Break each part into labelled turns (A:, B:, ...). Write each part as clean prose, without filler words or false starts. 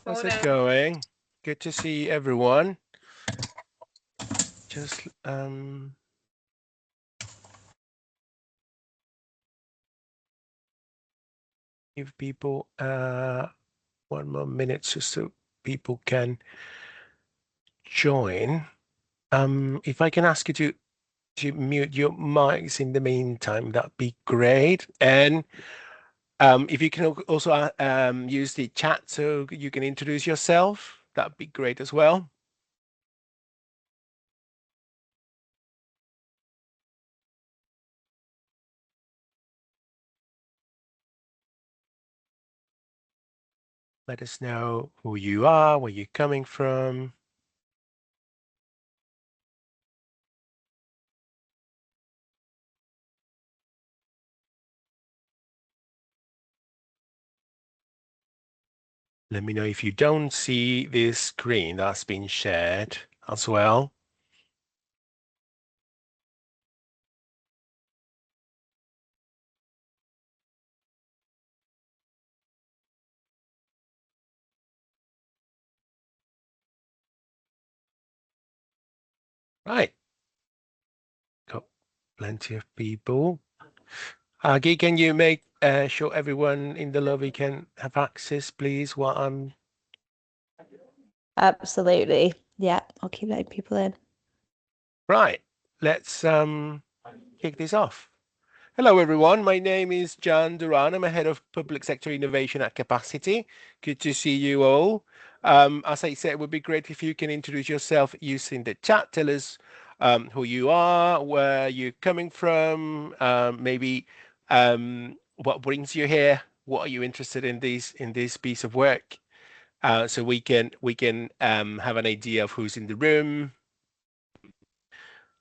A: How's it going? Good to see everyone. Just give people 1 more minute just so people can join. If I can ask you to mute your mics in the meantime, that'd be great. And if you can also use the chat so you can introduce yourself, that'd be great as well. Let us know who you are, where you're coming from. Let me know if you don't see this screen that's been shared as well. Right. Got plenty of people. Guy, can you make sure everyone in the lobby can have access, please, while I'm...
B: Absolutely. Yeah, I'll keep letting people in.
A: Right. Let's kick this off. Hello, everyone. My name is Jan Duran. I'm a head of public sector innovation at Capacity. Good to see you all. As I said, it would be great if you can introduce yourself using the chat. Tell us who you are, where you're coming from, maybe what brings you here, what are you interested in this piece of work, so we can have an idea of who's in the room.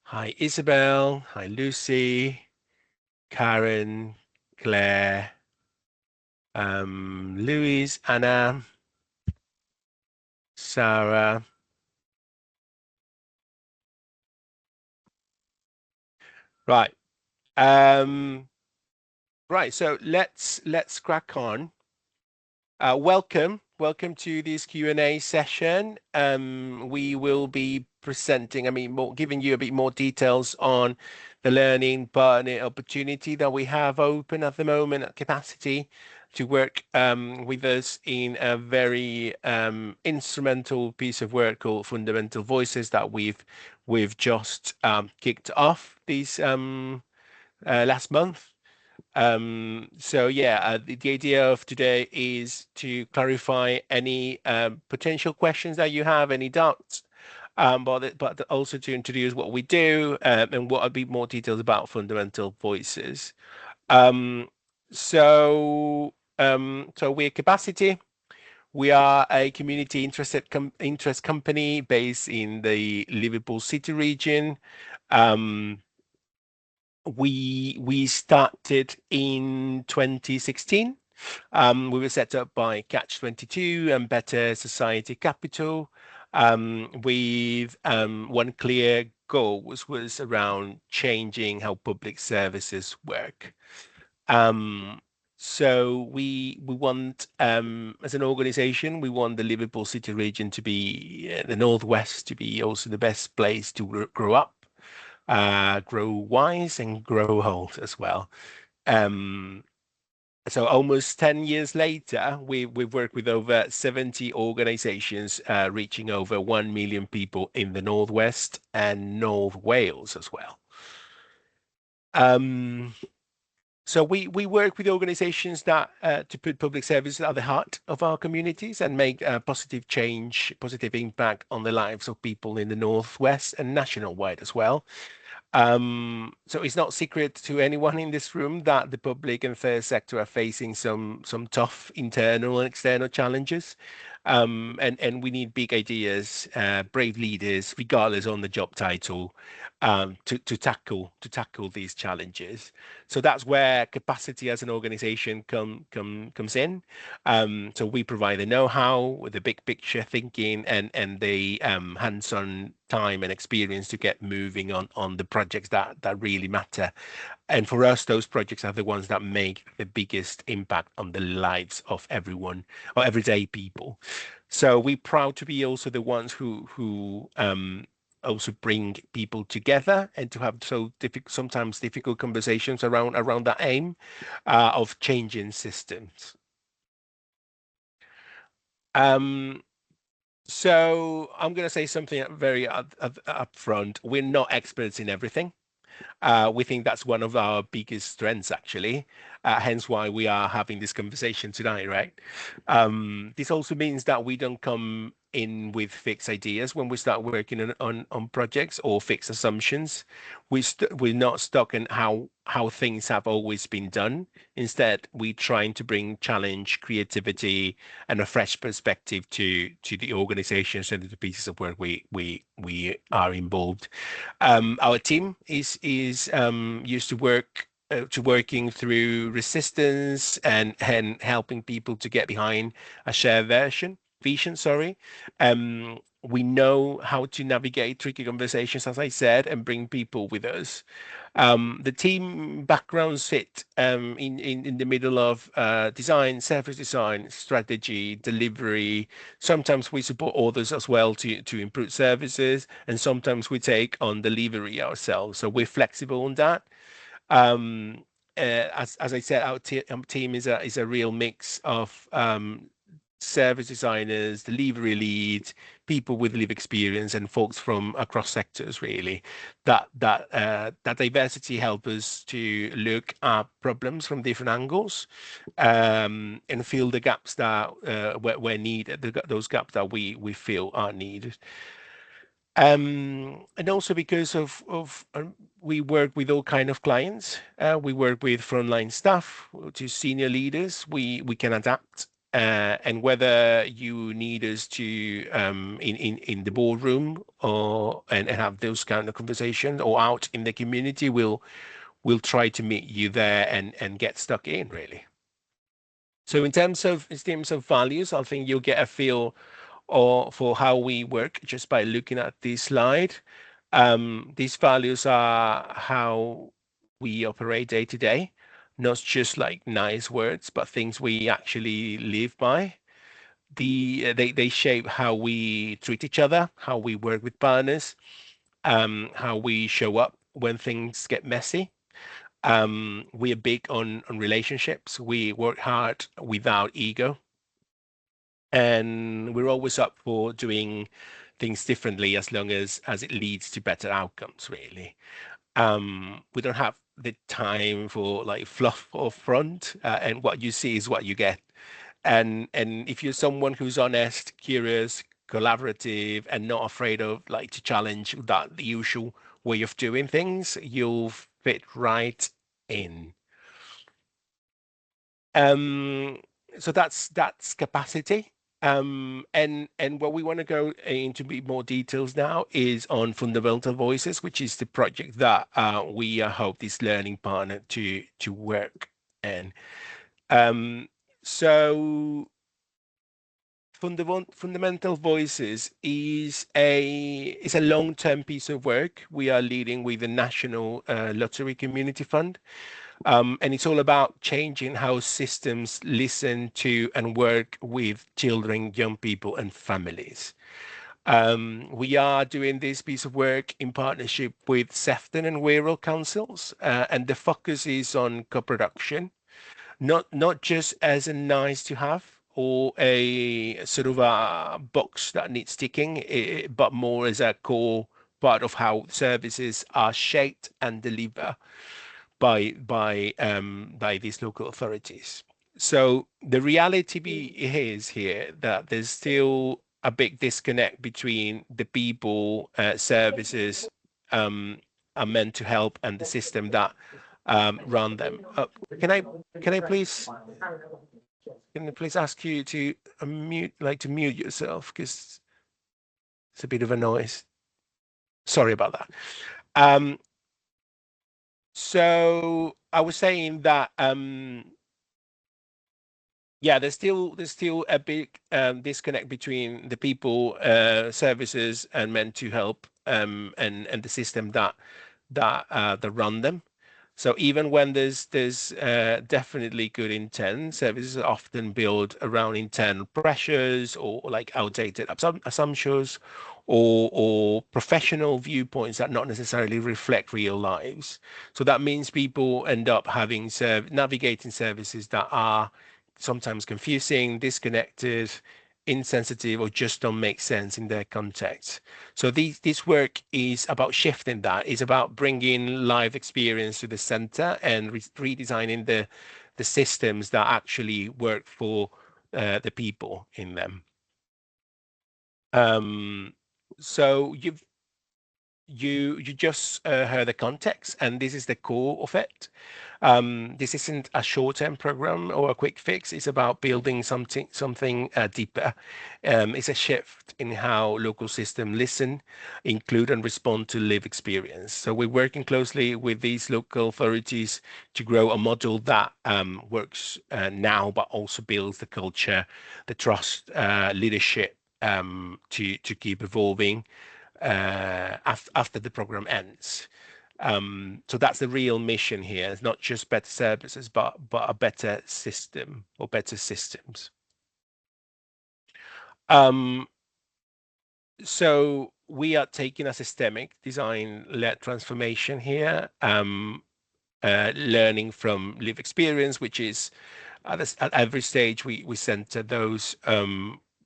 A: Hi, Isabel. Hi, Lucy. Karen, Claire, Louise, Anna, Sarah. Right. Right. So let's crack on. Welcome to this Q&A session. We will be presenting, giving you a bit more details on the learning partner opportunity that we have open at the moment at Capacity to work with us in a very instrumental piece of work called Fundamental Voices that we've just kicked off this last month. So yeah, the idea of today is to clarify any potential questions that you have, any doubts, but also to introduce what we do and what a bit more details about Fundamental Voices. So we're Capacity. We are a community interest company based in the Liverpool City region. We started in 2016. We were set up by Catch 22 and Better Society Capital, with one clear goal, which was around changing how public services work. So we want, as an organization, we want the Liverpool City region to be the Northwest to be also the best place to grow up, grow wise and grow old as well. So almost 10 years later, we've worked with over 70 organizations, reaching over 1 million people in the Northwest and North Wales as well. So we work with organizations that to put public services at the heart of our communities and make positive change, positive impact on the lives of people in the Northwest and national-wide as well. So it's not secret to anyone in this room that the public and third sector are facing some tough internal and external challenges. And we need big ideas, brave leaders, regardless on the job title, to tackle these challenges. So that's where Capacity as an organization comes in. So we provide the know-how, with the big picture thinking, and the hands-on time and experience to get moving on the projects that really matter. And for us, those projects are the ones that make the biggest impact on the lives of everyone or everyday people. So we're proud to be also the ones who also bring people together and to have sometimes difficult conversations around that aim of changing systems. Um, so I'm going to say something very upfront. We're not experts in everything. We think that's one of our biggest strengths, actually. Hence why we are having this conversation tonight, right? This also means that we don't come in with fixed ideas when we start working on projects or fixed assumptions. We're not stuck in how things have always been done. Instead, we're trying to bring challenge, creativity, and a fresh perspective to the organizations and the pieces of work we are involved. Our team is used to working through resistance and helping people to get behind a shared vision, sorry. We know how to navigate tricky conversations, as I said, and bring people with us. The team backgrounds sit in the middle of design, service design, strategy, delivery. Sometimes we support others as well to improve services, and sometimes we take on delivery ourselves. So we're flexible on that. Um, as I said, our team is a real mix of service designers, delivery leads, people with live experience, and folks from across sectors. Really, that diversity helps us to look at problems from different angles, and fill the gaps that where needed, those gaps that we feel are needed. And also because of we work with all kind of clients. We work with frontline staff to senior leaders. We can adapt. And whether you need us to in the boardroom or and have those kind of conversations or out in the community, we'll try to meet you there and get stuck in really. So in terms of values, I think you'll get a feel or for how we work just by looking at this slide. These values are how we operate day to day, not just like nice words, but things we actually live by. They shape how we treat each other, how we work with partners, how we show up when things get messy. We are big on relationships. We work hard without ego, and we're always up for doing things differently as long as it leads to better outcomes, really. We don't have the time for like fluff or front, and what you see is what you get. And if you're someone who's honest, curious, collaborative, and not afraid of like to challenge that the usual way of doing things, you'll fit right in. Um, so that's capacity. And what we want to go into more details now is on Fundamental Voices, which is the project that we hope this learning partner to work in. Um, so Fundamental Voices is a long-term piece of work we are leading with the National Lottery Community Fund. And it's all about changing how systems listen to and work with children, young people, and families. We are doing this piece of work in partnership with Sefton and Wirral councils, and the focus is on co-production, not just as a nice to have or a sort of a box that needs ticking, but more as a core part of how services are shaped and delivered by these local authorities. So the reality is here that there's still a big disconnect between the people, services um, are meant to help and the system that run them. Can I can I please can I please ask you to to mute yourself because it's a bit of a noise. Sorry about that. Um, so I was saying that yeah, there's still a big disconnect between the people, services, and meant to help, and the system that run them. So even when there's definitely good intent, services are often built around internal pressures or like outdated assumptions or professional viewpoints that not necessarily reflect real lives. So that means people end up having navigating services that are sometimes confusing, disconnected, insensitive, or just don't make sense in their context. So this work is about shifting that. It's about bringing live experience to the center and redesigning the systems that actually work for the people in them. So you just heard the context, and this is the core of it. This isn't a short-term program or a quick fix. It's about building something deeper. It's a shift in how local systems listen, include, and respond to live experience. So we're working closely with these local authorities to grow a model that works now, but also builds the culture, the trust, leadership to keep evolving after the program ends. So that's the real mission here. It's not just better services, but a better system or better systems. So we are taking a systemic design-led transformation here, learning from live experience, which is at every stage we center those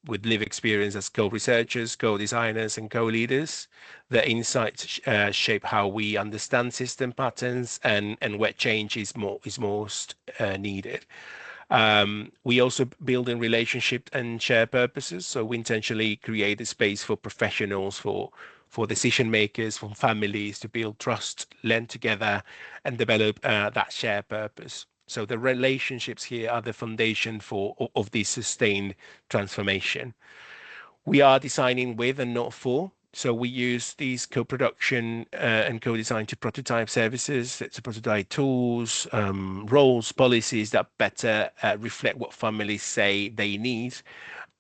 A: with live experience as co-researchers, co-designers, and co-leaders. The insights shape how we understand system patterns and where change is most needed. We also build in relationship and share purposes. So we intentionally create a space for professionals, for decision makers, for families to build trust, learn together, and develop that shared purpose. So the relationships here are the foundation of this sustained transformation. We are designing with and not for. So we use these co-production and co-design to prototype services, to prototype tools, roles, policies that better reflect what families say they need,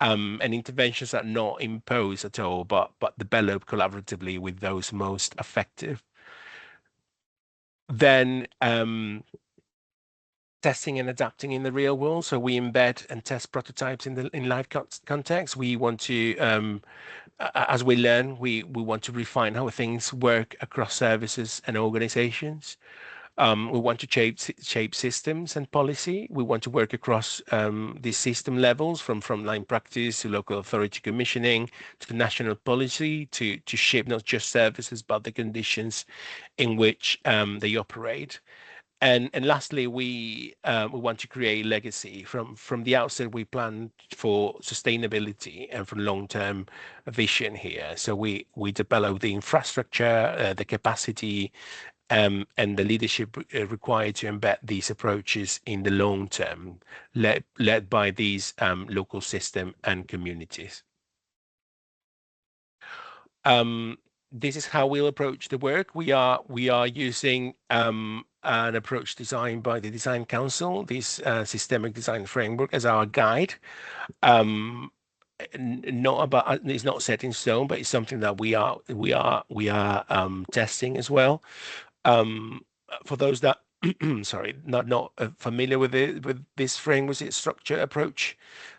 A: and interventions that not imposed at all, but develop collaboratively with those most effective. Then testing and adapting in the real world. So we embed and test prototypes in live context. We want to as we learn, we want to refine how things work across services and organizations. We want to shape systems and policy. We want to work across these system levels, from frontline practice to local authority commissioning to national policy, to shape not just services but the conditions in which they operate. And lastly, we want to create legacy. From the outset. We plan for sustainability and for long-term vision here. So we develop the infrastructure, the capacity, and the leadership required to embed these approaches in the long term, led by these local system and communities. This is how we'll approach the work. We are using an approach designed by the Design Council, this systemic design framework, as our guide. Not about it's not set in stone, but it's something that we are testing as well. For those that sorry, not familiar with this framework, it's structure approach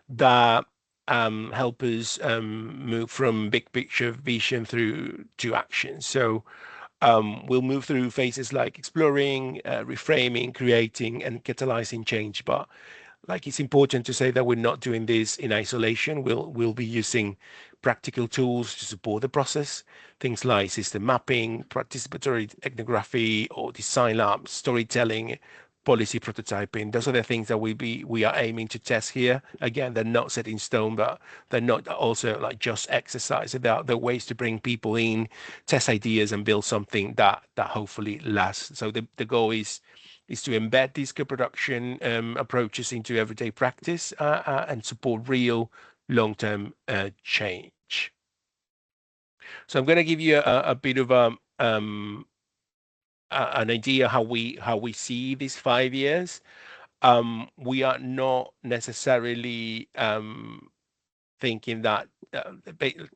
A: that help us move from big picture vision through to action. So we'll move through phases like exploring, reframing, creating, and catalyzing change. But like, it's important to say that we're not doing this in isolation. We'll be using practical tools to support the process, things like system mapping, participatory ethnography, or design labs, storytelling, policy prototyping. Those are the things that we are aiming to test here. Again, they're not set in stone, but they're not also like just exercise. They're ways to bring people in, test ideas, and build something that hopefully lasts. So the goal is to embed these co-production approaches into everyday practice and support real long-term change. So I'm going to give you a bit of an idea how we see these 5 years. We are not necessarily thinking that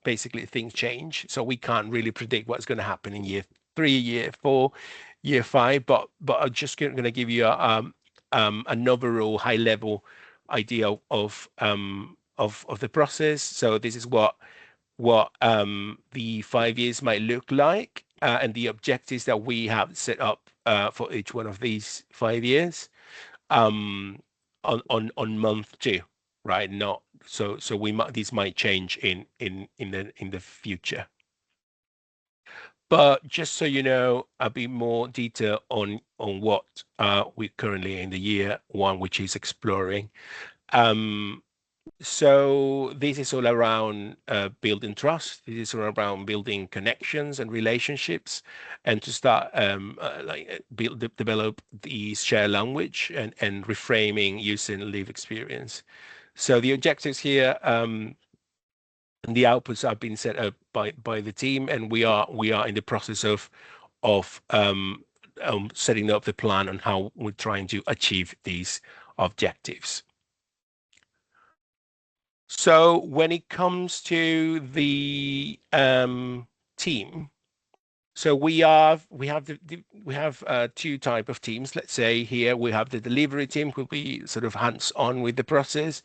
A: basically things change, so we can't really predict what's going to happen in year 3, year 4. year 5, but I'm just going to give you an overall high level idea of the process. So this is what the 5 years might look like, and the objectives that we have set up for each one of these 5 years um, on month 2, right? Not so we might these might change in the future. But just so you know, a bit more detail on what we're currently in the year 1, which is exploring. Um, so this is all around building trust. This is all around building connections and relationships, and to start develop the shared language and reframing using lived experience. So the objectives here and the outputs have been set up by the team, and we are in the process of setting up the plan on how we're trying to achieve these objectives. So when it comes to the team, so we have 2 type of teams. Let's say here we have the delivery team who will be sort of hands-on with the process,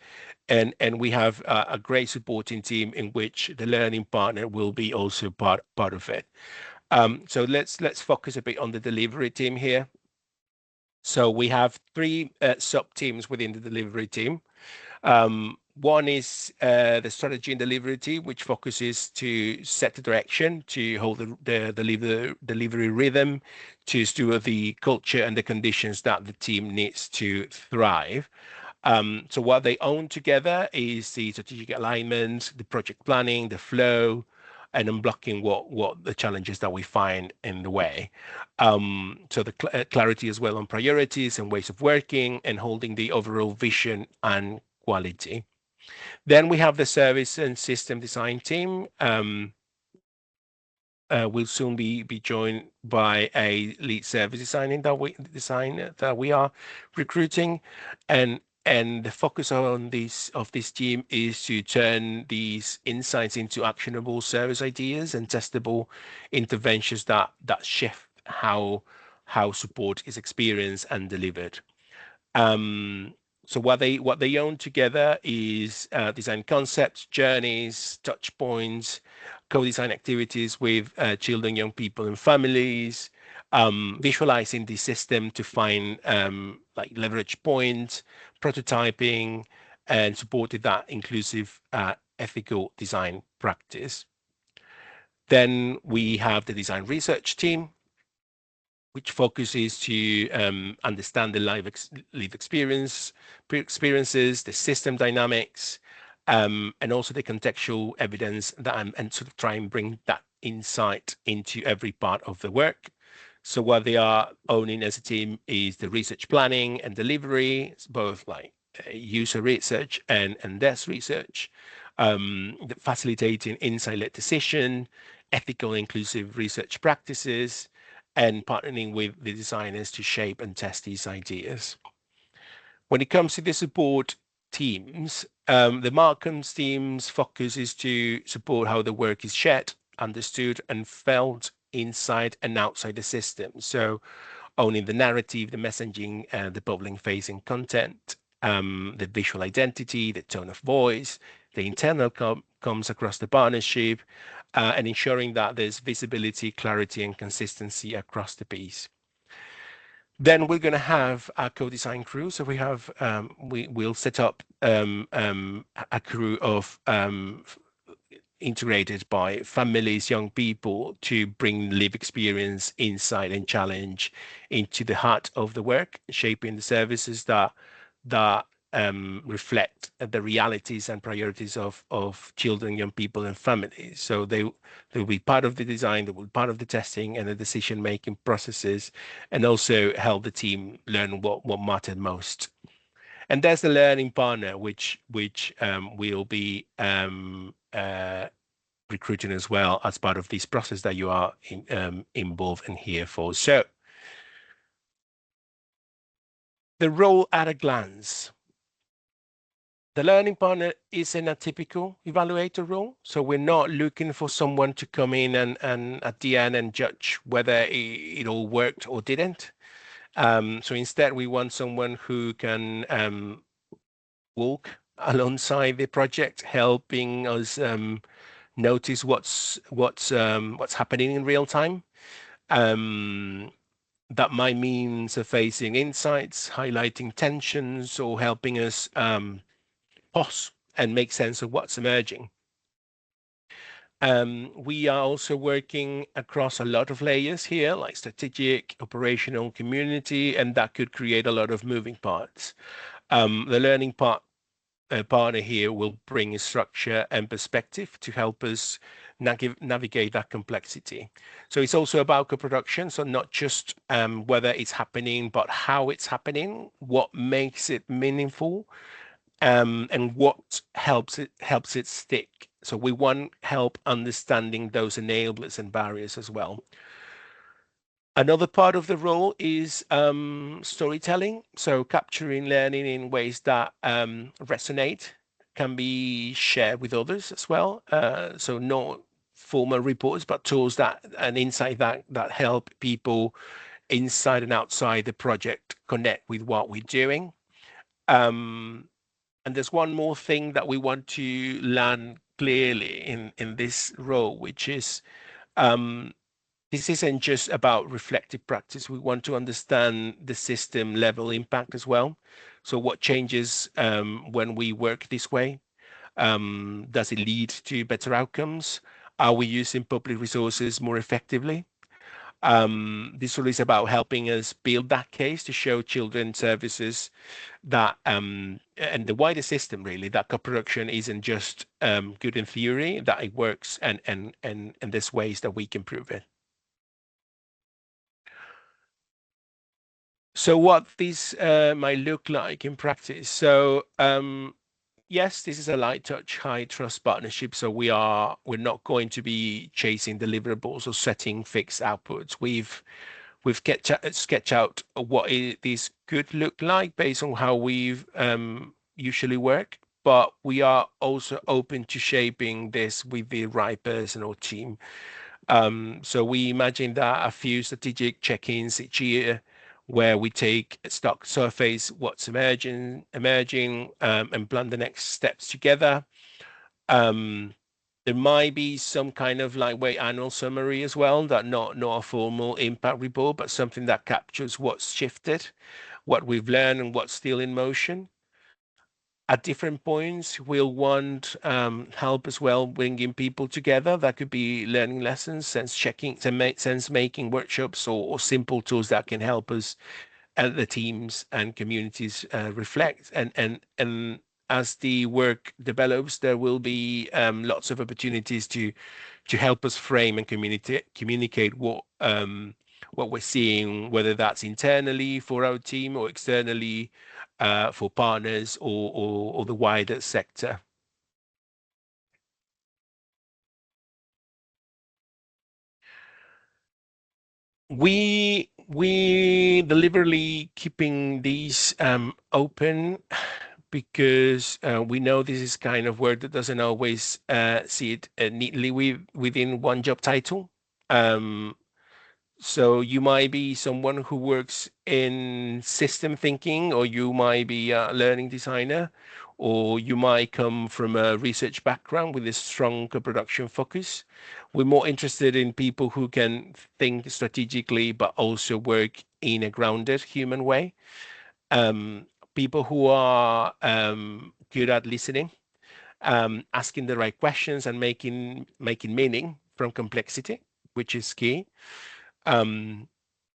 A: and we have a great supporting team in which the learning partner will be also part of it. So let's focus a bit on the delivery team here. So we have 3 sub teams within the delivery team. One is the strategy and delivery team, which focuses to set the direction, to hold the delivery rhythm, to steward the culture and the conditions that the team needs to thrive. So what they own together is the strategic alignment, the project planning, the flow, and unblocking what the challenges that we find in the way. So the clarity as well on priorities and ways of working, and holding the overall vision and quality. Then we have the service and system design team. Will soon be joined by a lead service designer that we are recruiting, and the focus on this team is to turn these insights into actionable service ideas and testable interventions that shift how support is experienced and delivered. So what they own together is design concepts, journeys, touch points, co-design activities with children, young people, and families, visualizing the system to find like leverage points, prototyping, and supported that inclusive ethical design practice. Then we have the design research team, which focuses to understand the live experiences, the system dynamics, and also the contextual evidence that and sort of try and bring that insight into every part of the work. So what they are owning as a team is the research planning and delivery, both like user research and desk research, facilitating insight-led decision, ethical inclusive research practices, and partnering with the designers to shape and test these ideas. When it comes to the support teams, the Markham's team's focus is to support how the work is shared, understood, and felt inside and outside the system. So owning the narrative, the messaging, the public-facing content, the visual identity, the tone of voice, the internal comes across the partnership, and ensuring that there's visibility, clarity, and consistency across the piece. Then we're going to have a co-design crew. So we have we'll set up a crew of integrated by families, young people, to bring live experience, insight, and challenge into the heart of the work, shaping the services that reflect the realities and priorities of children, young people, and families. So they will be part of the design, they will be part of the testing and the decision-making processes, and also help the team learn what mattered most. And there's the learning partner, which will be recruiting as well as part of this process that you are involved in here for. So the role at a glance. The learning partner is an atypical evaluator role. So we're not looking for someone to come in and at the end and judge whether it all worked or didn't. So instead, we want someone who can walk alongside the project, helping us notice what's happening in real time. Um, that might mean surfacing insights, highlighting tensions, or helping us pause and make sense of what's emerging. We are also working across a lot of layers here, like strategic, operational, community, and that could create a lot of moving parts. The learning partner here will bring structure and perspective to help us navigate that complexity. So it's also about co-production, so not just whether it's happening, but how it's happening, what makes it meaningful, and what helps it stick. So we want help understanding those enablers and barriers as well. Another part of the role is storytelling. So capturing learning in ways that resonate can be shared with others as well. So not formal reports, but tools that and insight that help people inside and outside the project connect with what we're doing. Um, and there's one more thing that we want to learn clearly in this role, which is um, this isn't just about reflective practice. We want to understand the system level impact as well. So what changes when we work this way? Does it lead to better outcomes? Are we using public resources more effectively? This really is about helping us build that case to show children services that and the wider system really that co-production isn't just good in theory, that it works and there's ways that we can prove it. So what this might look like in practice. So yes, this is a light touch, high trust partnership. So we're not going to be chasing deliverables or setting fixed outputs. We've sketch out what this could look like based on how we've usually work. But we are also open to shaping this with the right person or team. So we imagine that a few strategic check-ins each year where we take stock surface, what's emerging, and plan the next steps together. Um, there might be some kind of lightweight annual summary as well, that not a formal impact report, but something that captures what's shifted, what we've learned, and what's still in motion. At different points, we'll want help as well bringing people together. That could be learning lessons, sense checking, sense making workshops, or simple tools that can help us the teams and communities reflect. And as the work develops, there will be lots of opportunities to help us frame and communicate what we're seeing, whether that's internally for our team or externally for partners or the wider sector. We deliberately keeping these open because we know this is kind of work that doesn't always see it neatly within one job title. Um, so you might be someone who works in system thinking, or you might be a learning designer, or you might come from a research background with a strong co-production focus. We're more interested in people who can think strategically, but also work in a grounded human way. Um, People who are good at listening, asking the right questions, and making meaning from complexity, which is key. Um,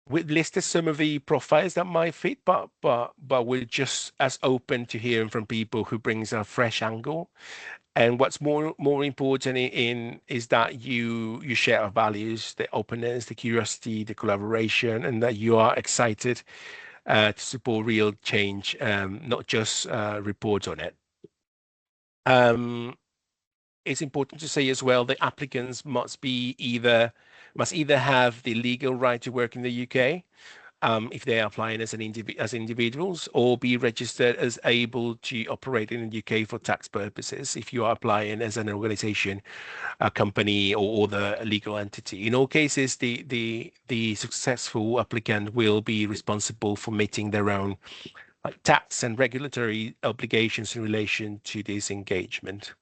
A: we've listed some of the profiles that might fit, but we're just as open to hearing from people who brings a fresh angle. And what's more important in is that you share our values, the openness, the curiosity, the collaboration, and that you are excited to support real change, not just report on it. Um, it's important to say as well that applicants must either have the legal right to work in the UK, if they are applying as individuals, or be registered as able to operate in the UK for tax purposes if you are applying as an organization, a company, or the legal entity. In all cases, the successful applicant will be responsible for meeting their own tax and regulatory obligations in relation to this engagement.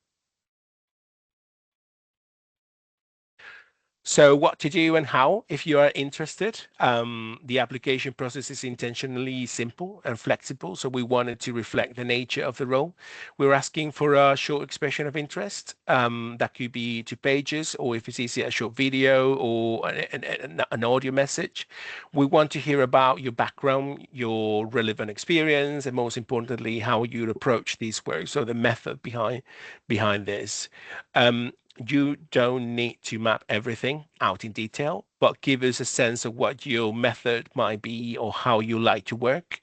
A: So what to do and how, if you are interested. The application process is intentionally simple and flexible, so we wanted to reflect the nature of the role. We're asking for a short expression of interest. That could be 2 pages, or if it's easy, a short video or an audio message. We want to hear about your background, your relevant experience, and most importantly, how you approach this work, so the method behind this. You don't need to map everything out in detail, but give us a sense of what your method might be, or how you like to work,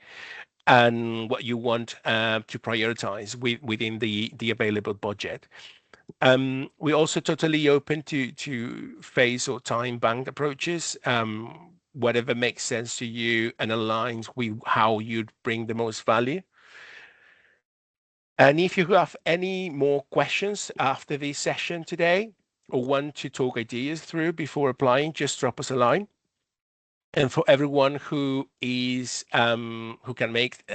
A: and what you want to prioritize within the available budget. We're also totally open to phase or time bound approaches, whatever makes sense to you and aligns with how you'd bring the most value. And if you have any more questions after this session today, or want to talk ideas through before applying, just drop us a line. And for everyone who can make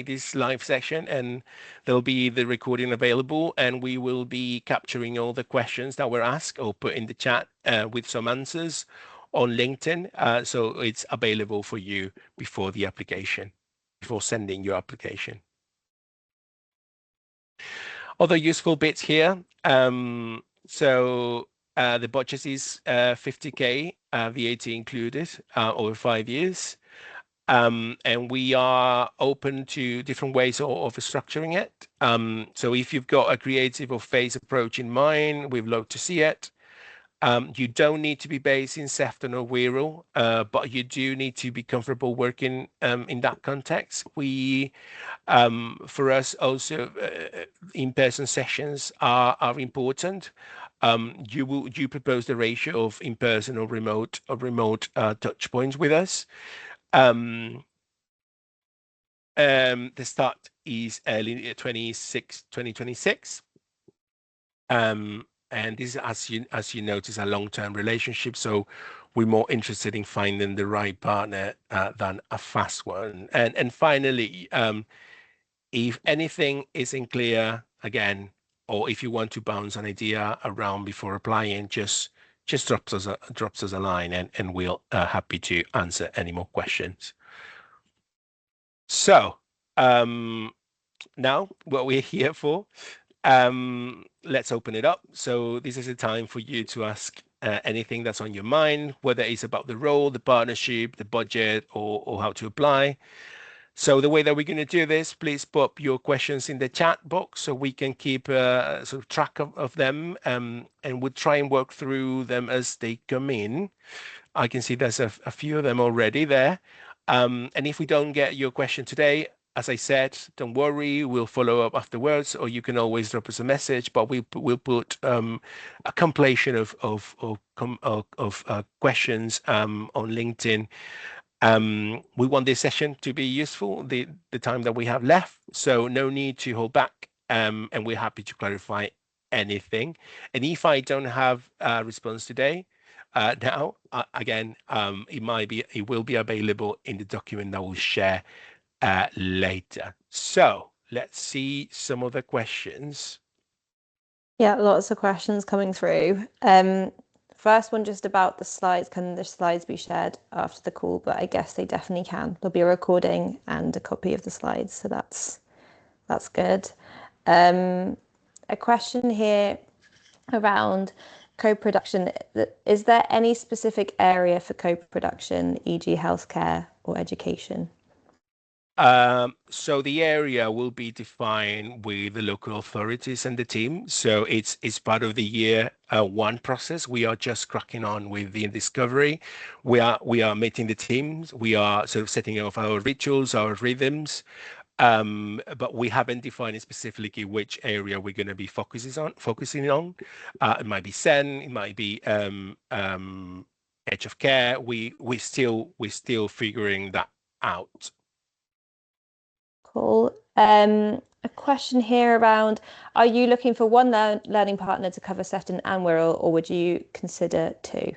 A: this live session, and there'll be the recording available, and we will be capturing all the questions that were asked or put in the chat with some answers on LinkedIn. So it's available for you before sending your application. Other useful bits here. So the budget is 50K, VAT included, over 5 years. And we are open to different ways of structuring it. So if you've got a creative or phase approach in mind, we'd love to see it. You don't need to be based in Sefton or Wirral, but you do need to be comfortable working in that context. For us also, in-person sessions are important. You propose the ratio of in-person or remote touch points with us. The start is early 2026. And this, as you notice, a long-term relationship. So we're more interested in finding the right partner than a fast one. And finally, if anything isn't clear again, or if you want to bounce an idea around before applying, just drops us a line, and we'll happy to answer any more questions. So now what we're here for. Let's open it up. So this is a time for you to ask anything that's on your mind, whether it's about the role, the partnership, the budget, or how to apply. So the way that we're going to do this, please put your questions in the chat box so we can keep sort of track of them, and we'll try and work through them as they come in. I can see there's a few of them already there. And if we don't get your question today, as I said, don't worry, we'll follow up afterwards, or you can always drop us a message, but we'll put a compilation of questions on LinkedIn. We want this session to be useful, the time that we have left, so no need to hold back, and we're happy to clarify anything. And if I don't have a response today, now again, it will be available in the document that we'll share later. So let's see some of the questions.
B: Yeah, lots of questions coming through. First one just about the slides. Can the slides be shared after the call? But I guess they definitely can. There'll be a recording and a copy of the slides, so that's good. A question here around co-production. Is there any specific area for co-production, e.g. healthcare or education?
A: So the area will be defined with the local authorities and the team. So it's part of the year one process. We are just cracking on with the discovery. We are meeting the teams. We are sort of setting off our rituals, our rhythms. But we haven't defined specifically which area we're going to be focusing on. It might be SEN, it might be edge of care. We're still figuring that out.
B: Cool. A question here around, are you looking for one learning partner to cover Sefton and Wirral, or would you consider two?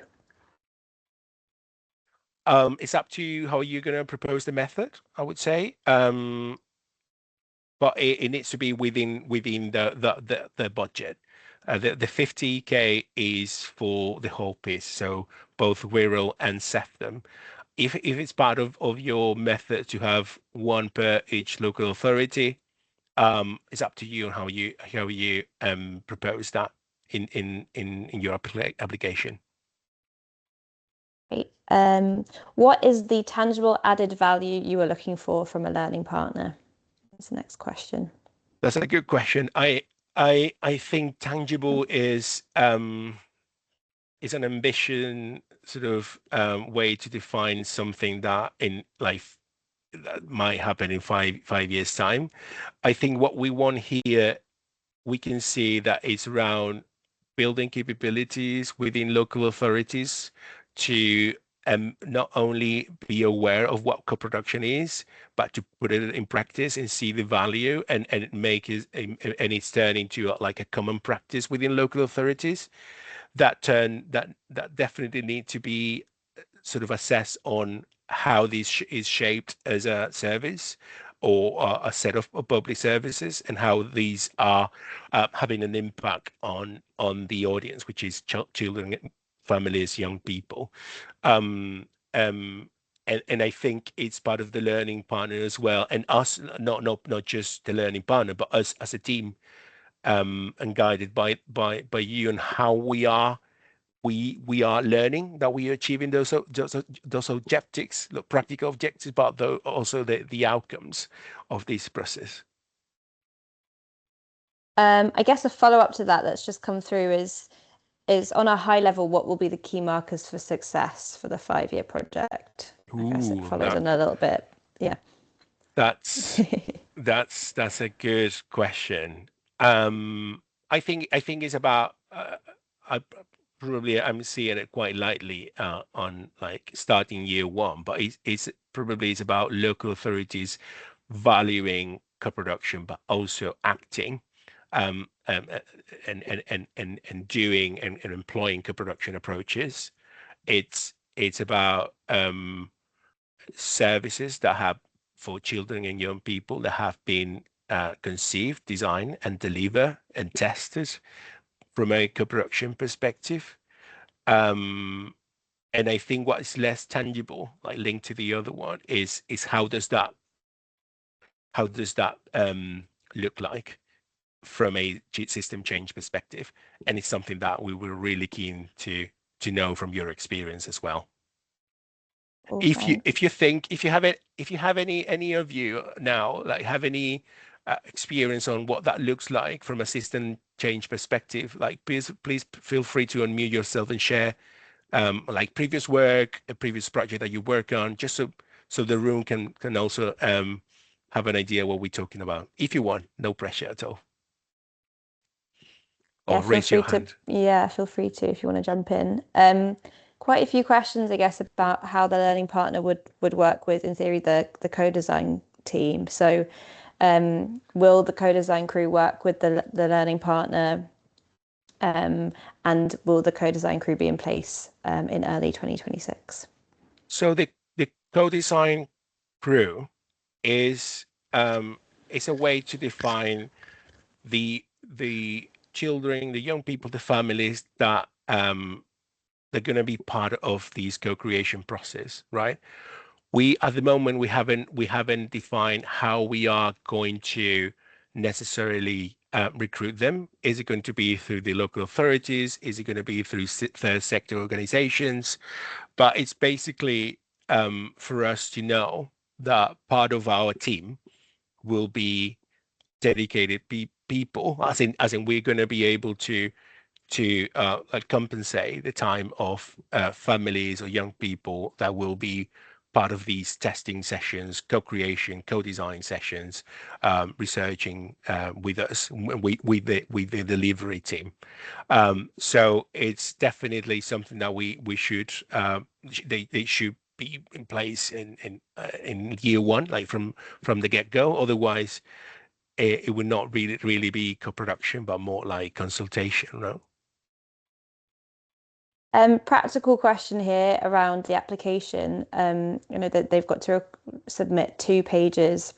A: It's up to you how you're going to propose the method, I would say. But it needs to be within the budget. The 50K is for the whole piece, so both Wirral and Sefton. If it's part of your method to have one per each local authority, it's up to you on how you propose that in your application.
B: Great. What is the tangible added value you are looking for from a learning partner? That's the next question.
A: That's a good question. I think tangible is an ambition sort of way to define something that in life that might happen in five years' time. I think what we want here, we can see that it's around building capabilities within local authorities to not only be aware of what co-production is, but to put it in practice and see the value and make it and it's turned into like a common practice within local authorities. That definitely need to be sort of assessed on how this is shaped as a service or a set of public services and how these are having an impact on the audience, which is children, families, young people. And I think it's part of the learning partner as well, and us not just the learning partner, but us as a team, and guided by you and how we are learning, that we are achieving those objectives, practical objectives, but also the outcomes of this process.
B: I guess a follow-up to that's just come through is on a high level, what will be the key markers for success for the 5-year project? I guess it follows on a little bit. Yeah.
A: That's a good question. I think it's about I'm seeing it quite lightly on like starting year one, but it's probably about local authorities valuing co-production, but also acting and doing and employing co-production approaches. It's about services that have for children and young people that have been conceived, designed, and delivered and tested from a co-production perspective. And I think what is less tangible, like linked to the other one, is how does that look like from a system change perspective? And it's something that we were really keen to know from your experience as well.
B: Oh,
A: if you have any of you now like have any experience on what that looks like from a system change perspective, like please feel free to unmute yourself and share like previous work, a previous project that you work on, just so the room can also have an idea what we're talking about. If you want, no pressure at all. Or raise your hand.
B: Feel free to if you want to jump in. Quite a few questions, I guess, about how the learning partner would work with, in theory, the co-design team. So will the co-design crew work with the learning partner, and will the co-design crew be in place in early 2026?
A: So the co-design crew is a way to define the children, the young people, the families that they're going to be part of this co-creation process, right? At the moment we haven't defined how we are going to necessarily recruit them. Is it going to be through the local authorities? Is it going to be through third sector organizations? But it's basically for us to know that part of our team will be dedicated people, as in we're going to be able to compensate the time of families or young people that will be part of these testing sessions, co-creation, co-design sessions, researching with us, with the delivery team. So it's definitely something that we should they should be in place in year one, like from the get-go. Otherwise, it would not really be co-production, but more like consultation, no?
B: Practical question here around the application. That they've got to submit 2 pages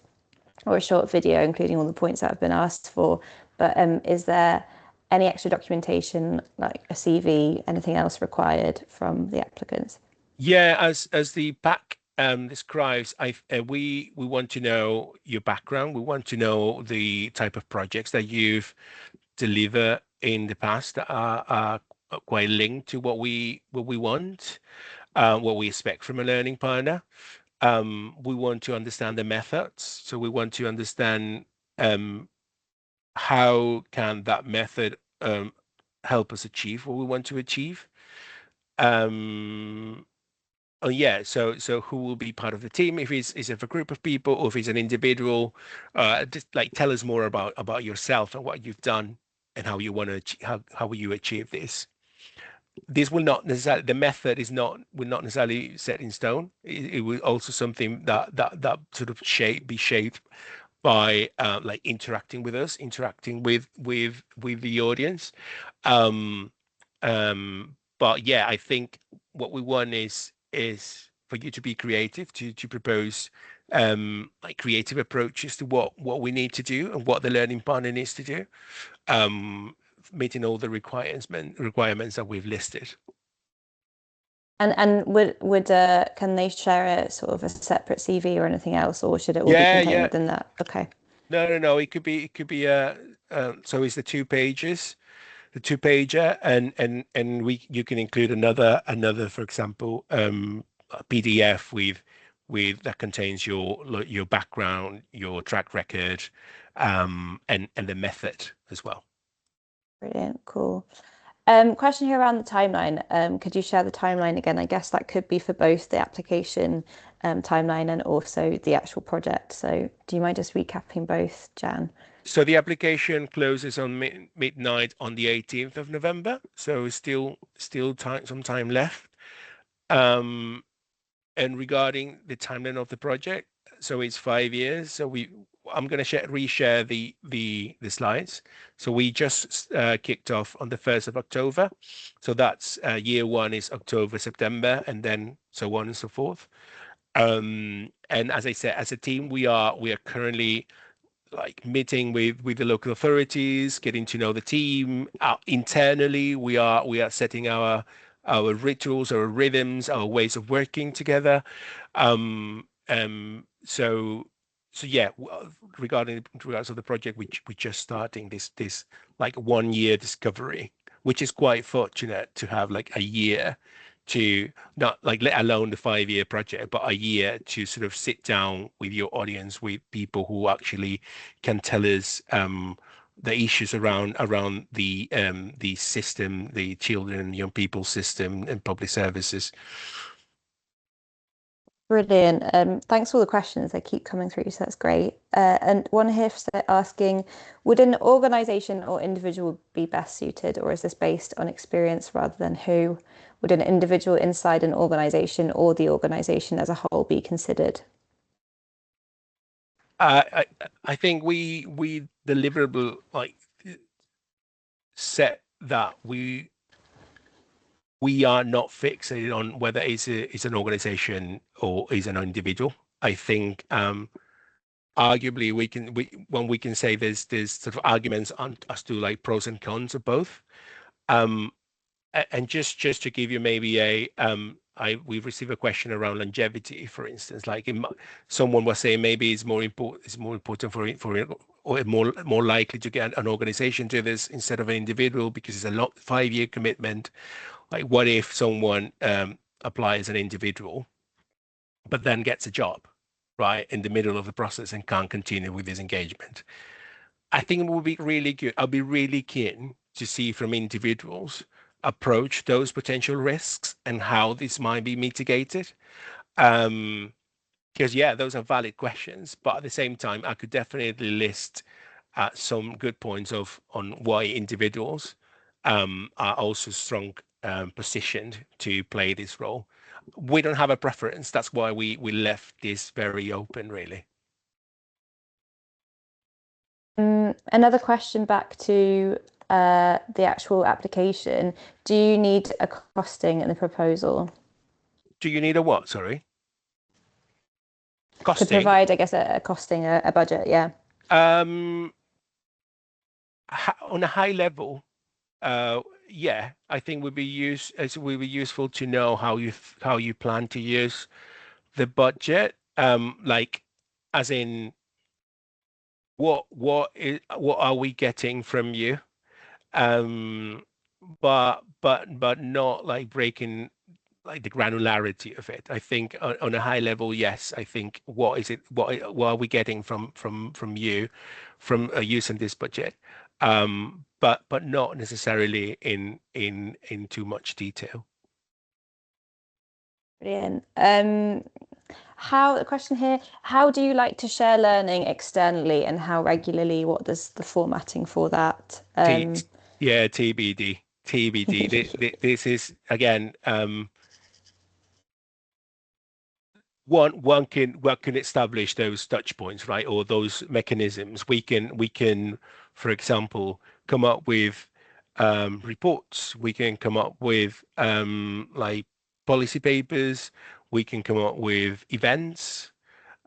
B: or a short video, including all the points that have been asked for. But is there any extra documentation, like a CV, anything else required from the applicants?
A: Yeah, as the pack describes, we want to know your background. We want to know the type of projects that you've delivered in the past that are quite linked to what we want, what we expect from a learning partner. We want to understand the methods, so we want to understand um, how can that method help us achieve what we want to achieve. Um, Oh yeah, so who will be part of the team? If it's is it a group of people or if it's an individual? Just like tell us more about yourself and what you've done and how you want to how will you achieve this? This will not necessarily the method is not will not necessarily set in stone. It will also something that sort of be shaped by like interacting with us, interacting with the audience. Um, but yeah, I think what we want is for you to be creative, to propose like creative approaches to what we need to do and what the learning partner needs to do, um, meeting all the requirements that we've listed.
B: And would can they share a sort of a separate CV or anything else, or should it all be
A: Yeah,
B: contained
A: yeah.
B: within that? Okay.
A: No. It could be so it's the two pager and we you can include another for example a PDF with that contains your background, your track record, and the method as well.
B: Brilliant. Cool. Question here around the timeline. Could you share the timeline again? I guess that could be for both the application timeline and also the actual project. So do you mind just recapping both, Jan?
A: So the application closes on midnight on the 18th of November, so still some time left. um And regarding the timeline of the project, so it's 5 years. So I'm going to reshare the slides. So we just kicked off on the 1st of October. So that's year one is October, September, and then so on and so forth. And as I said, as a team, we are currently like meeting with the local authorities, getting to know the team. Internally, we are setting our rituals, our rhythms, our ways of working together. Um, um, so so yeah, regarding regards of the project, we just starting this like 1 year discovery, which is quite fortunate to have like a year to not like let alone the 5 year project, but a year to sort of sit down with your audience, with people who actually can tell us the issues around the system, the children and young people system and public services.
B: Brilliant. Thanks for all the questions. They keep coming through, so that's great. And one here asking, would an organization or individual be best suited, or is this based on experience rather than who? Would an individual inside an organization or the organization as a whole be considered?
A: I think we deliverable like set that we are not fixated on whether it's an organization or is an individual. I think arguably we can say there's sort of arguments on as to like pros and cons of both. Um, and just to give you maybe we've received a question around longevity, for instance. Like someone was saying maybe it's more important for or more likely to get an organization to this instead of an individual because it's a lot 5 year commitment. Like what if someone applies as an individual but then gets a job right in the middle of the process and can't continue with this engagement? I think it would be really good. I'll be really keen to see from individuals approach those potential risks and how this might be mitigated. Because yeah, those are valid questions, but at the same time, I could definitely list some good points of on why individuals are also strong positioned to play this role. We don't have a preference. That's why we left this very open, really.
B: Another question back to the actual application. Do you need a costing in the proposal
A: Do you need a what? Sorry,
B: to
A: costing.
B: provide, I guess, a costing, a budget? Yeah.
A: Um, on a high level, yeah, I think would be useful to know how you plan to use the budget. Like, as in, what are we getting from you? Um, but not like breaking like the granularity of it. I think on a high level, yes. I think what is it? What are we getting from you, from using this budget? But not necessarily in too much detail.
B: Brilliant. The question here, how do you like to share learning externally and how regularly? What does the formatting for that?
A: Yeah, TBD, TBD. This is again. One can establish those touch points, right, or those mechanisms. We can, for example, come up with reports. We can come up with like policy papers. We can come up with events.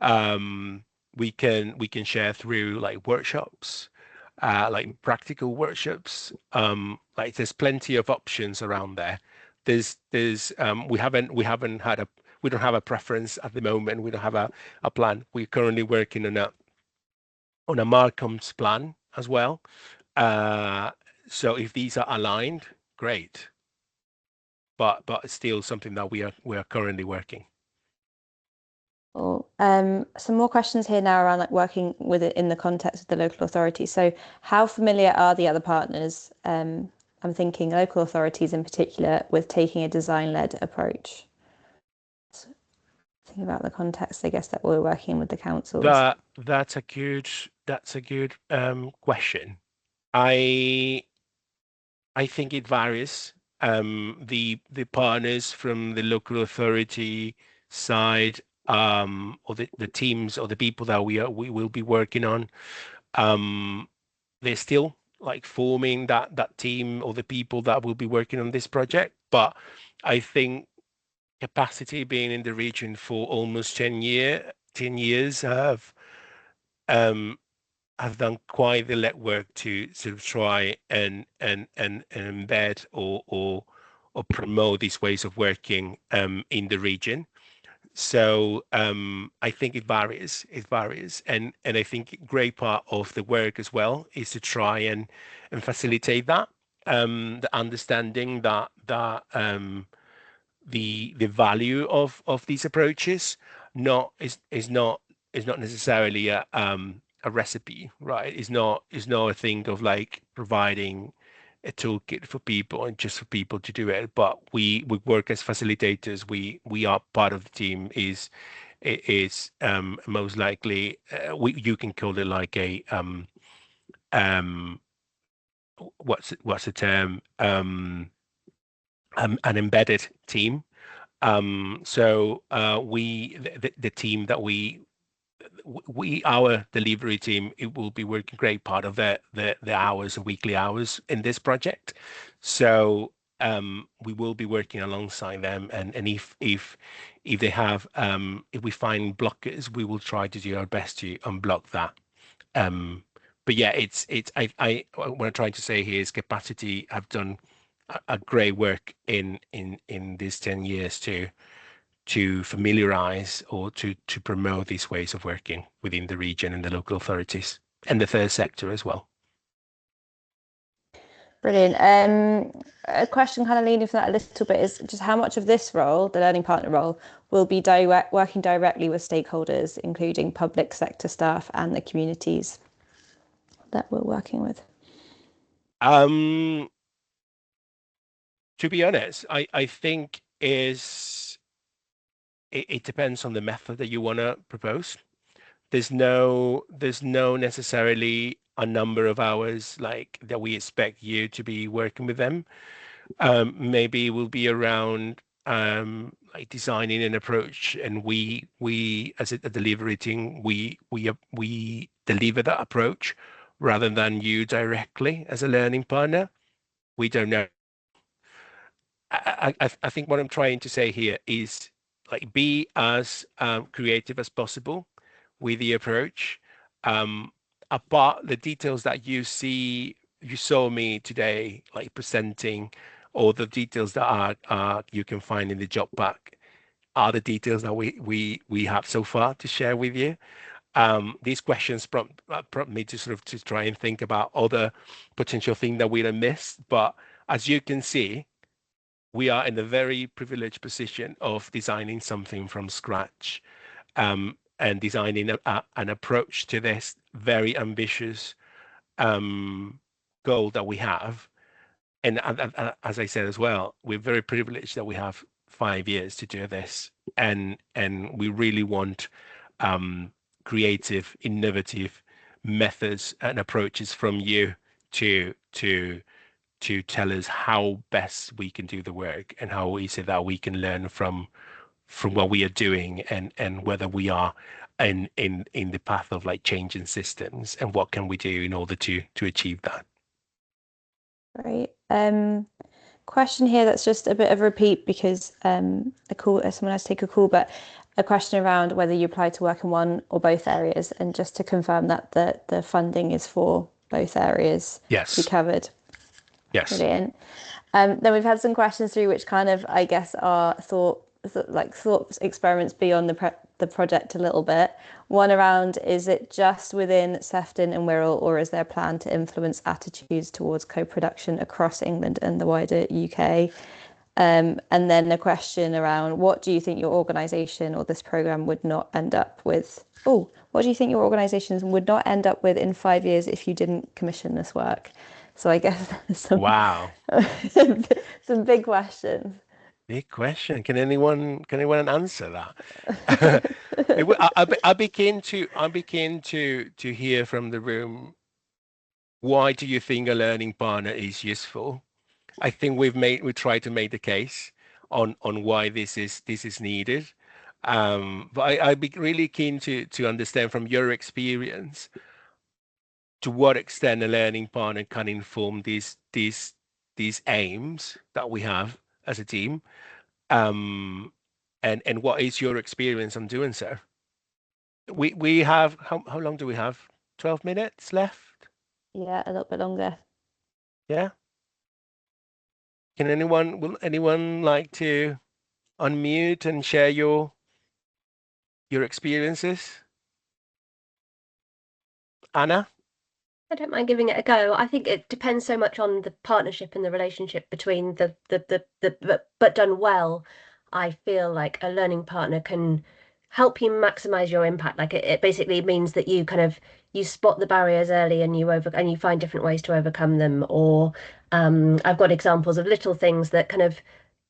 A: Um, we can share through like workshops, like practical workshops. Like there's plenty of options around there. There's we haven't had a we don't have a preference at the moment. We don't have a plan. We're currently working on a Markham's plan as well. Uh, so if these are aligned, great. But it's still something that we are currently working.
B: Cool. Some more questions here now around like working with it in the context of the local authority. So, how familiar are the other partners? I'm thinking local authorities in particular with taking a design-led approach. So, thinking about the context, I guess that we're working with the councils.
A: That's a good question. I I think it varies. The partners from the local authority side, or the teams or the people that we will be working on, um, they're still like forming that team or the people that will be working on this project. But I think capacity being in the region for almost 10 years um have done quite the legwork to sort of try and embed or promote these ways of working in the region. So I think it varies. It varies, and I think a great part of the work as well is to try and facilitate that, the understanding that the value of these approaches not is not necessarily a recipe, right? Is not a thing of like providing a toolkit for people and just for people to do it. But we work as facilitators. We are part of the team. Is most likely you can call it like a um what's the term, an embedded team. So the team that our delivery team, it will be working great part of the hours, the weekly hours in this project. So we will be working alongside them, and if they have if we find blockers, we will try to do our best to unblock that. Um, but yeah, it's what I'm trying to say here is capacity have done a great work in these 10 years to familiarize or to promote these ways of working within the region and the local authorities and the third sector as well.
B: Brilliant. A question kind of leaning from that a little bit is just how much of this role, the learning partner role, will be working directly with stakeholders, including public sector staff and the communities that we're working with.
A: Um, to be honest, I think is it depends on the method that you want to propose. There's no necessarily a number of hours like that we expect you to be working with them. Maybe it will be around like designing an approach, and we as a delivery team, we deliver that approach rather than you directly as a learning partner. We don't know. I think what I'm trying to say here is like be as creative as possible with the approach. Apart the details that you saw me today, like presenting, or the details that are you can find in the job pack, are the details that we have so far to share with you. These questions prompt me to sort of to try and think about other potential things that we have missed. But as you can see, we are in a very privileged position of designing something from scratch, and designing an approach to this very ambitious goal that we have. And as I said as well, we're very privileged that we have 5 years to do this, and we really want creative, innovative methods and approaches from you to tell us how best we can do the work and how is it that we can learn from what we are doing, and whether we are in the path of like changing systems, and what can we do in order to achieve that.
B: Right. Question here that's just a bit of a repeat because someone has to take a call, but a question around whether you apply to work in one or both areas, and just to confirm that the funding is for both areas to be
A: Yes.
B: covered.
A: Yes.
B: Brilliant. Then we've had some questions through which kind of, I guess, are thought experiments beyond the project a little bit. One around, is it just within Sefton and Wirral, or is there a plan to influence attitudes towards co-production across England and the wider UK? And then a question around, what do you think your organisation or this programme would not end up with? Oh, what do you think your organisations would not end up with in 5 years if you didn't commission this work? So I guess there's
A: Wow.
B: some big questions.
A: Big question. Can anyone answer that? I'll be keen to hear from the room. Why do you think a learning partner is useful? I think we tried to make the case on why this is needed. But I'd be really keen to understand from your experience to what extent a learning partner can inform these aims that we have as a team. And what is your experience on doing so? We have how long do we have? 12 minutes left?
B: Yeah, a little bit longer.
A: Yeah. Will anyone like to unmute and share your experiences? Anna?
C: I don't mind giving it a go. I think it depends so much on the partnership and the relationship between but done well. I feel like a learning partner can help you maximize your impact. Like it basically means that you spot the barriers early, and you find different ways to overcome them. Or I've got examples of little things that kind of,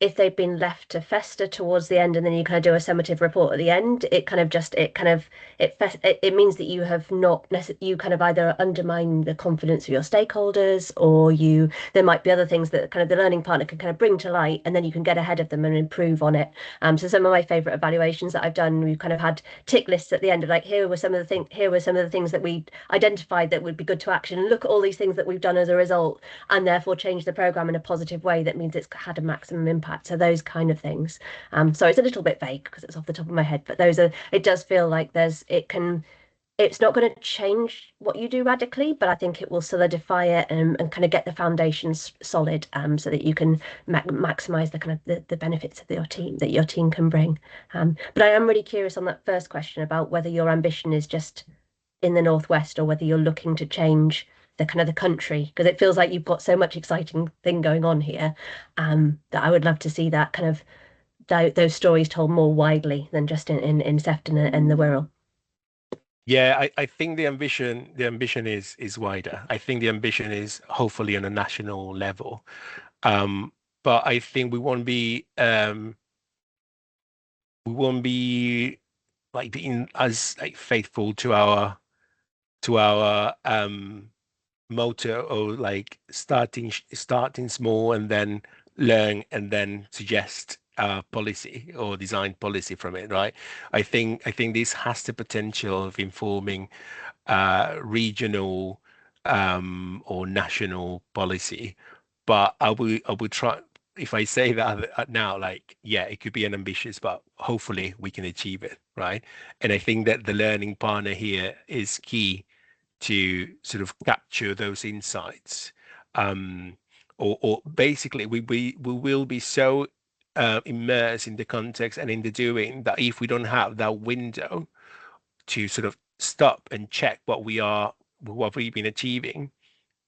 C: if they've been left to fester towards the end, and then you kind of do a summative report at the end, it means that you have not you kind of either undermine the confidence of your stakeholders, or there might be other things that kind of the learning partner can kind of bring to light, and then you can get ahead of them and improve on it. So some of my favorite evaluations that I've done, we've kind of had tick lists at the end of like, here were some of the things that we identified that would be good to action, and look at all these things that we've done as a result, and therefore change the program in a positive way that means it's had a maximum impact. So those kind of things. So it's a little bit vague because it's off the top of my head, but it does feel like it's not going to change what you do radically, but I think it will solidify it and kind of get the foundations solid, so that you can maximize the kind of the benefits of your team can bring. But I am really curious on that first question about whether your ambition is just in the Northwest, or whether you're looking to change the kind of the country, because it feels like you've got so much exciting thing going on here, that I would love to see that kind of those stories told more widely than just in Sefton and the Wirral.
A: Yeah, I think the ambition is wider. I think the ambition is hopefully on a national level. But I think we won't be we won't be like being as like faithful to our motto, or like starting small and then learn and then suggest policy or design policy from it, right? I think this has the potential of informing regional or national policy. But I will try, if I say that now, like, yeah, it could be an ambitious, but hopefully we can achieve it, right? And I think that the learning partner here is key to sort of capture those insights. Or basically we will be so immersed in the context and in the doing that if we don't have that window to sort of stop and check what we've been achieving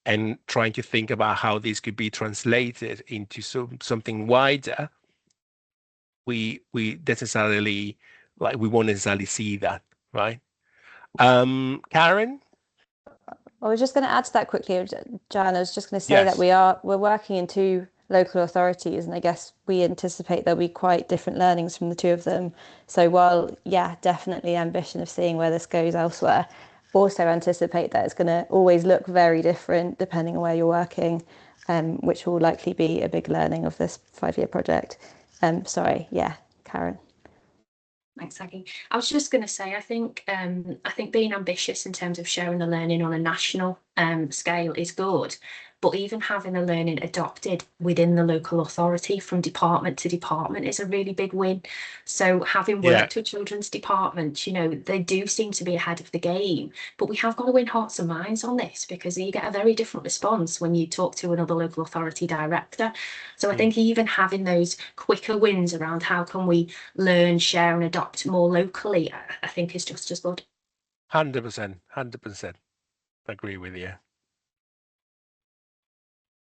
A: and trying to think about how this could be translated into something wider, we necessarily, like, we won't necessarily see that, right? Karen?
B: I was just going to add to that quickly, Jan. I was just going to say
A: Yes.
B: that we're working in two local authorities, and I guess we anticipate there'll be quite different learnings from the two of them. So while, yeah, definitely ambition of seeing where this goes elsewhere, also anticipate that it's going to always look very different depending on where you're working, which will likely be a big learning of this 5-year project. Sorry, yeah, Karen.
D: Thanks, Aggie. I was just going to say, I think being ambitious in terms of sharing the learning on a national scale is good, but even having the learning adopted within the local authority from department to department is a really big win. So having worked with children's departments, you know, they do seem to be ahead of the game, but we have got to win hearts and minds on this, because you get a very different response when you talk to another local authority director. So I think even having those quicker wins around how can we learn, share and adopt more locally, I think is just as good.
A: 100%, 100%. Agree with you.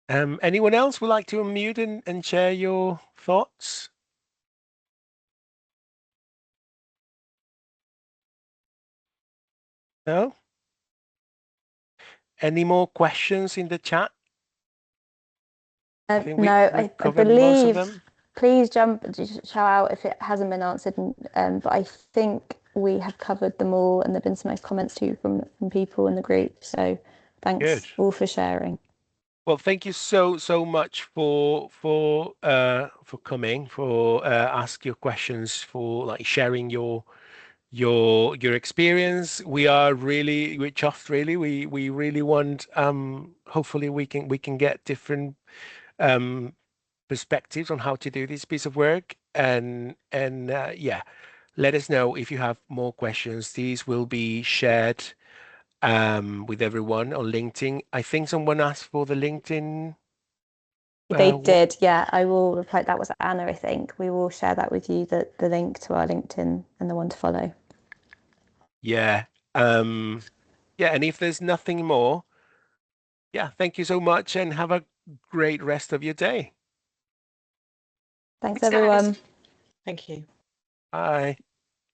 A: Anyone else would like to unmute and share your thoughts? No? Any more questions in the chat?
B: No, I
A: covered most of
B: believe,
A: them.
B: please shout out if it hasn't been answered, but I think we have covered them all, and there have been some nice comments too from people in the group. So thanks all for sharing.
A: Well, thank you so much for coming, for ask your questions, for like sharing your experience. We're chuffed, really. We really want, hopefully we can get different perspectives on how to do this piece of work, and yeah, let us know if you have more questions. These will be shared with everyone on LinkedIn. I think someone asked for the LinkedIn.
B: They did, yeah. I will reply. That was Anna, I think. We will share that with you, the link to our LinkedIn and the one to follow.
A: Yeah. Yeah, and if there's nothing more, yeah, thank you so much and have a great rest of your day.
B: Thanks everyone.
D: Guys.
E: Thank you.
A: Bye.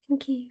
C: Thank you.